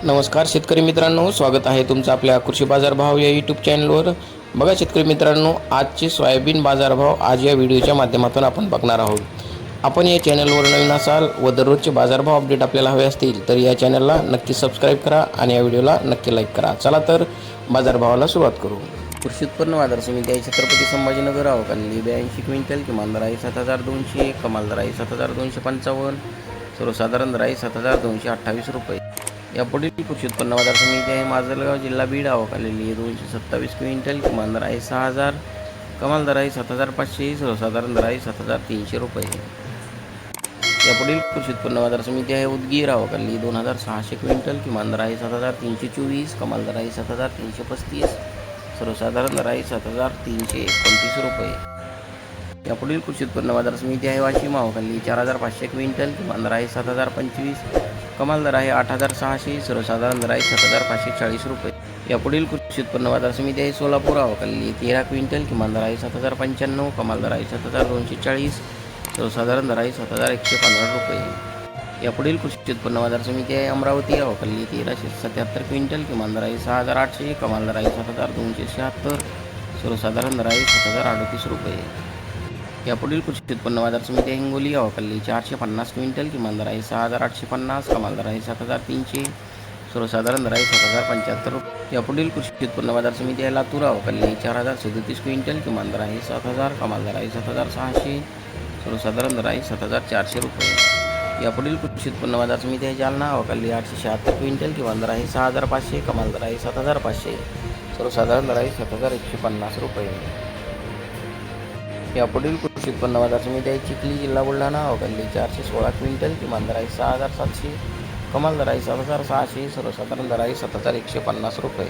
नमस्कार शेतकरी मित्रांनो, स्वागत आहे तुमचं आपल्या कृषी बाजार भाव या यूट्यूब चॅनलवर. बघा शेतकरी मित्रांनो, आजचे सोयाबीन बाजारभाव आज या व्हिडिओच्या माध्यमातून आपण बघणार आहोत. आपण या चॅनलवर नवीन असाल व दररोजचे बाजारभाव अपडेट आपल्याला हवे असतील तर या चॅनलला नक्की सबस्क्राईब करा आणि या व्हिडिओला नक्की लाईक करा. चला तर बाजारभावाला सुरुवात करू. कृषी उत्पन्न बाजार समिती आहे छत्रपती संभाजीनगर. आवकाली 82 क्विंटल, किमान दर आहे 7200, कमाल दर आहे 7255, सर्वसाधारण दर आहे 7228 रुपये. यापुढील कृषी उत्पन्न बाजार समिती आहे माजलगाव, जिल्हा बीड. आवक आलेली आहे 227 क्विंटल, किमान दर आहे 6000, कमाल दर आहे 7500, सर्वसाधारण दर आहे 7300 रुपये. यापुढील कृषी उत्पन्न बाजार समिती आहे उदगीर. आवक आलेली 2600 क्विंटल, किमान दर आहे 7324, कमाल दर आहे 7335, सर्वसाधारण दर आहे 7329 रुपये. यापुढील कृषी उत्पन्न बाजार समिती आहे वाशिम. आवक आलेली 4500 क्विंटल, किमान दर आहे 7025, कमाल दर आहे 8600, सर्वसाधारण दर आहे 7540 रुपये. यापुढील कृषी उत्पन्न बाजार समिती आहे सोलापूर. आवक आलेली 13 क्विंटल, किमान दर आहे 7095, कमाल दर आहे 7240, सर्वसाधारण दर आहे 7115 रुपये. यापुढील कृषी उत्पन्न बाजार समिती आहे अमरावती. आवक आलेली 1377 क्विंटल, किमान दर आहे 6800, कमाल दर आहे 7276, सर्वसाधारण दर आहे 7038 रुपये. यापुढील कृषी उत्पन्न बाजार समिती आहे हिंगोली. आवक आलेली 450 क्विंटल, किमान दर आहे 6850, कमाल दर आहे 7300, सर्वसाधारण दर आहे 7075 रुपये. यापुढील कृषी उत्पन्न बाजार समिती आहे लातूर. आवक आलेली 4037 क्विंटल, किमान दर आहे 7000, कमाल दर आहे 7600, सर्वसाधारण दर आहे 7400 रुपये. यापुढील कृषी उत्पन्न बाजार समिती आहे जालना. आवक आलेली 876 क्विंटल, किमान दर आहे 6500, कमाल दर आहे 7500, सर्वसाधारण दर आहे 7150 रुपये. यापुढील कृषी उत्पन्न बाजार समिती आहे चिखली, जिल्हा बुलढाणा. आवक आलेली 416 क्विंटल, किमान दर आहे 6700, कमाल दर आहे 7600, सर्वसाधारण दर आहे 7150 रुपये.